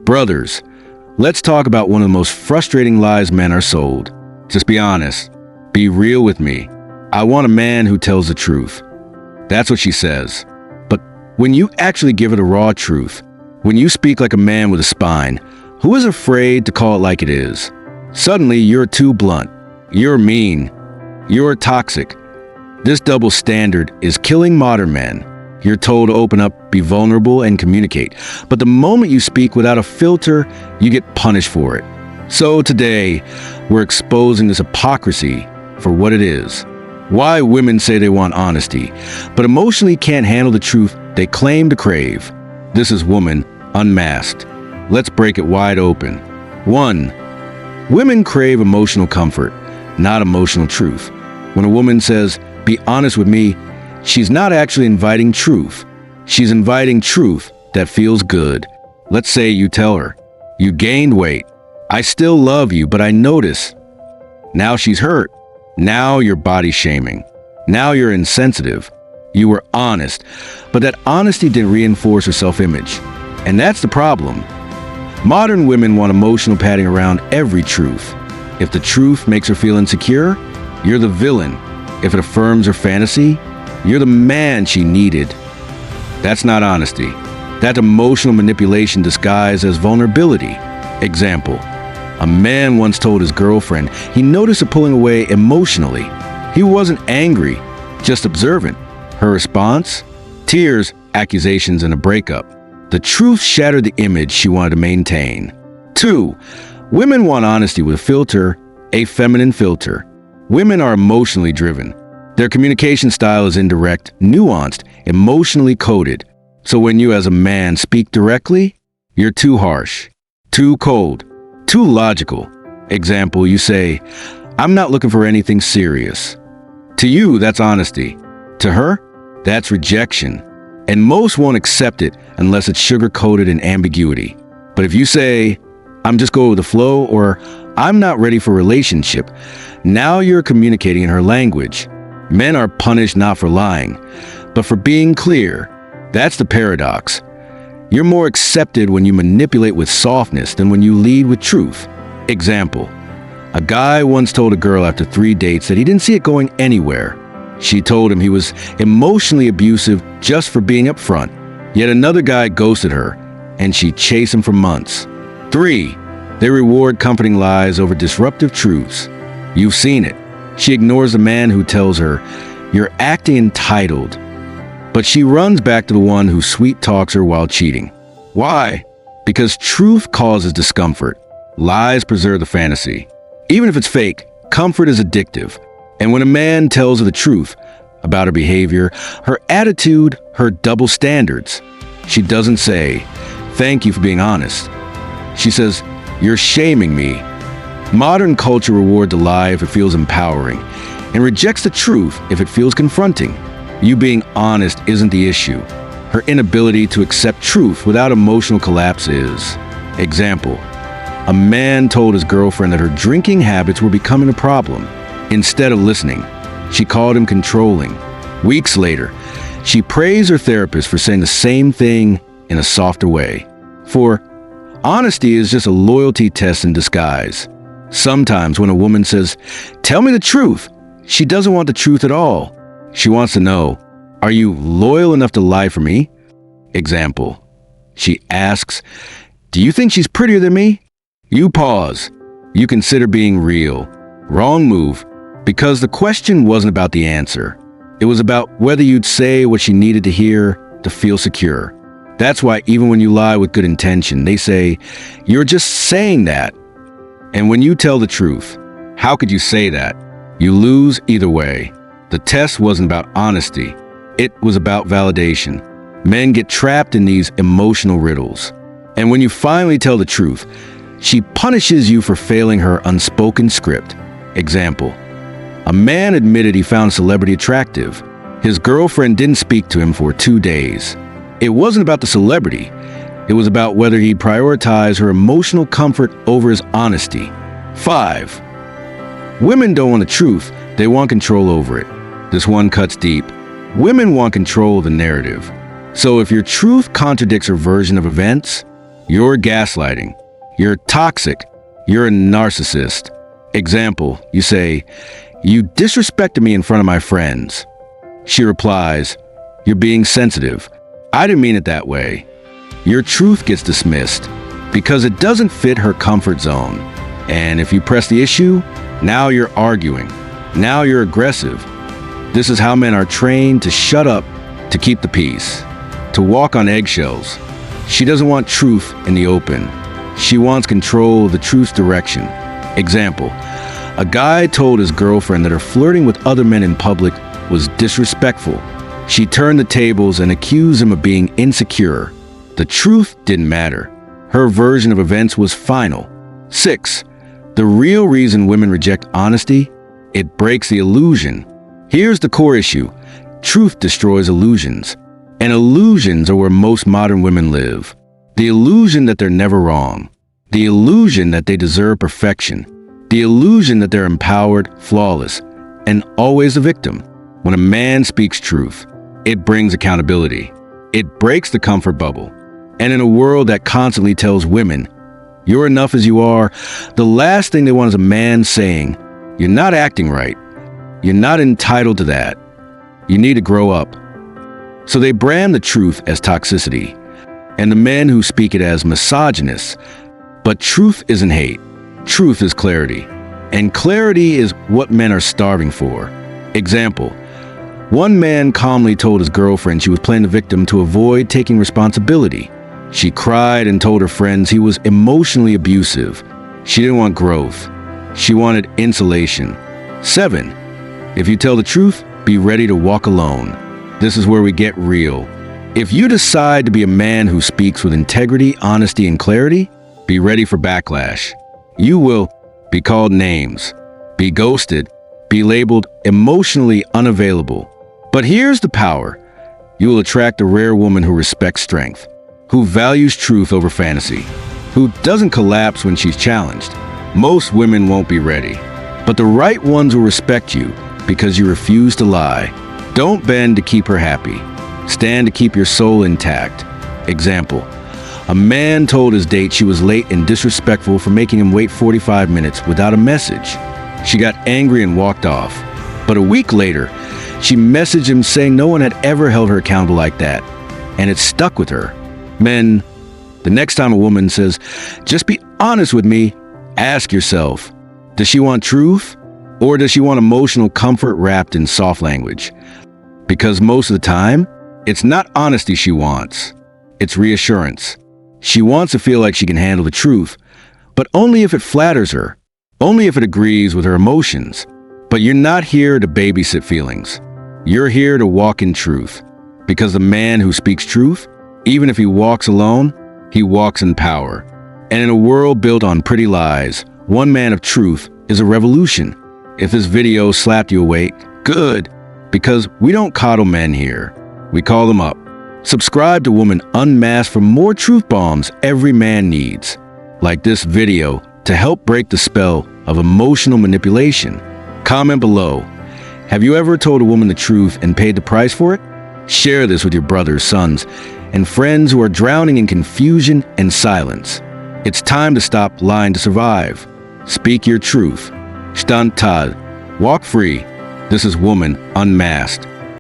Brothers, let's talk about one of the most frustrating lies men are sold. Just be honest. Be real with me. I want a man who tells the truth. That's what she says. But when you actually give her the raw truth, when you speak like a man with a spine, who is afraid to call it like it is? Suddenly, you're too blunt. You're mean. You're toxic. This double standard is killing modern men. You're told to open up, be vulnerable, and communicate. But the moment you speak without a filter, you get punished for it. So today, we're exposing this hypocrisy for what it is. Why women say they want honesty, but emotionally can't handle the truth they claim to crave. This is Woman Unmasked. Let's break it wide open. 1. Women crave emotional comfort, not emotional truth. When a woman says, "Be honest with me," she's not actually inviting truth. She's inviting truth that feels good. Let's say you tell her, "You gained weight. I still love you, but I notice." Now she's hurt. Now you're body shaming. Now you're insensitive. You were honest, but that honesty didn't reinforce her self-image. And that's the problem. Modern women want emotional padding around every truth. If the truth makes her feel insecure, you're the villain. If it affirms her fantasy, you're the man she needed. That's not honesty. That's emotional manipulation disguised as vulnerability. Example: a man once told his girlfriend he noticed her pulling away emotionally. He wasn't angry, just observant. Her response? Tears, accusations, and a breakup. The truth shattered the image she wanted to maintain. 2. Women want honesty with a filter, a feminine filter. Women are emotionally driven. Their communication style is indirect, nuanced, emotionally coded. So when you as a man speak directly, you're too harsh, too cold, too logical. Example, you say, "I'm not looking for anything serious." To you, that's honesty. To her, that's rejection. And most won't accept it unless it's sugar-coated in ambiguity. But if you say, "I'm just going with the flow," or "I'm not ready for a relationship," now you're communicating in her language. Men are punished not for lying, but for being clear. That's the paradox. You're more accepted when you manipulate with softness than when you lead with truth. Example: a guy once told a girl after 3 dates that he didn't see it going anywhere. She told him he was emotionally abusive just for being upfront. Yet another guy ghosted her, and she chased him for months. 3. They reward comforting lies over disruptive truths. You've seen it. She ignores the man who tells her, "You're acting entitled." But she runs back to the one who sweet talks her while cheating. Why? Because truth causes discomfort. Lies preserve the fantasy. Even if it's fake, comfort is addictive. And when a man tells her the truth about her behavior, her attitude, her double standards, she doesn't say, "Thank you for being honest." She says, "You're shaming me." Modern culture rewards a lie if it feels empowering, and rejects the truth if it feels confronting. You being honest isn't the issue. Her inability to accept truth without emotional collapse is. Example: a man told his girlfriend that her drinking habits were becoming a problem. Instead of listening, she called him controlling. Weeks later, she praised her therapist for saying the same thing in a softer way. For honesty is just a loyalty test in disguise. Sometimes when a woman says, "Tell me the truth," she doesn't want the truth at all. She wants to know, "Are you loyal enough to lie for me?" Example: she asks, "Do you think she's prettier than me?" You pause. You consider being real. Wrong move, because the question wasn't about the answer. It was about whether you'd say what she needed to hear to feel secure. That's why even when you lie with good intention, they say, "You're just saying that." And when you tell the truth, how could you say that? You lose either way. The test wasn't about honesty. It was about validation. Men get trapped in these emotional riddles. And when you finally tell the truth, she punishes you for failing her unspoken script. Example: a man admitted he found a celebrity attractive. His girlfriend didn't speak to him for 2 days. It wasn't about the celebrity. It was about whether he'd prioritize her emotional comfort over his honesty. 5. Women don't want the truth. They want control over it. This one cuts deep. Women want control of the narrative. So if your truth contradicts her version of events, You're gaslighting. You're toxic. You're a narcissist. Example, you say, "You disrespected me in front of my friends." She replies, "You're being sensitive. I didn't mean it that way." Your truth gets dismissed because it doesn't fit her comfort zone. And if you press the issue, now you're arguing. Now you're aggressive. This is how men are trained to shut up, to keep the peace, to walk on eggshells. She doesn't want truth in the open. She wants control of the truth's direction. Example, a guy told his girlfriend that her flirting with other men in public was disrespectful. She turned the tables and accused him of being insecure. The truth didn't matter. Her version of events was final. 6. The real reason women reject honesty: it breaks the illusion. Here's the core issue. Truth destroys illusions. And illusions are where most modern women live. The illusion that they're never wrong. The illusion that they deserve perfection. The illusion that they're empowered, flawless, and always a victim. When a man speaks truth, it brings accountability. It breaks the comfort bubble. And in a world that constantly tells women, "You're enough as you are," the last thing they want is a man saying, "You're not acting right. You're not entitled to that. You need to grow up." So they brand the truth as toxicity, and the men who speak it as misogynists. But truth isn't hate. Truth is clarity. And clarity is what men are starving for. Example, one man calmly told his girlfriend she was playing the victim to avoid taking responsibility. She cried and told her friends he was emotionally abusive. She didn't want growth. She wanted insulation. 7. If you tell the truth, be ready to walk alone. This is where we get real. If you decide to be a man who speaks with integrity, honesty, and clarity, be ready for backlash. You will be called names, be ghosted, be labeled emotionally unavailable. But here's the power. You will attract a rare woman who respects strength, who values truth over fantasy, who doesn't collapse when she's challenged. Most women won't be ready, but the right ones will respect you because you refuse to lie. Don't bend to keep her happy. Stand to keep your soul intact. Example, a man told his date she was late and disrespectful for making him wait 45 minutes without a message. She got angry and walked off. But a week later, she messaged him saying no one had ever held her accountable like that, and it stuck with her. Men, the next time a woman says, "Just be honest with me," ask yourself, does she want truth? Or does she want emotional comfort wrapped in soft language? Because most of the time, it's not honesty she wants. It's reassurance. She wants to feel like she can handle the truth, but only if it flatters her, only if it agrees with her emotions. But you're not here to babysit feelings. You're here to walk in truth. Because the man who speaks truth, even if he walks alone, he walks in power. And in a world built on pretty lies, one man of truth is a revolution. If this video slapped you awake, good. Because we don't coddle men here. We call them up. Subscribe to Woman Unmasked for more truth bombs every man needs. Like this video to help break the spell of emotional manipulation. Comment below. Have you ever told a woman the truth and paid the price for it? Share this with your brothers, sons, and friends who are drowning in confusion and silence. It's time to stop lying to survive. Speak your truth. Stand tall. Walk free. This is Woman Unmasked.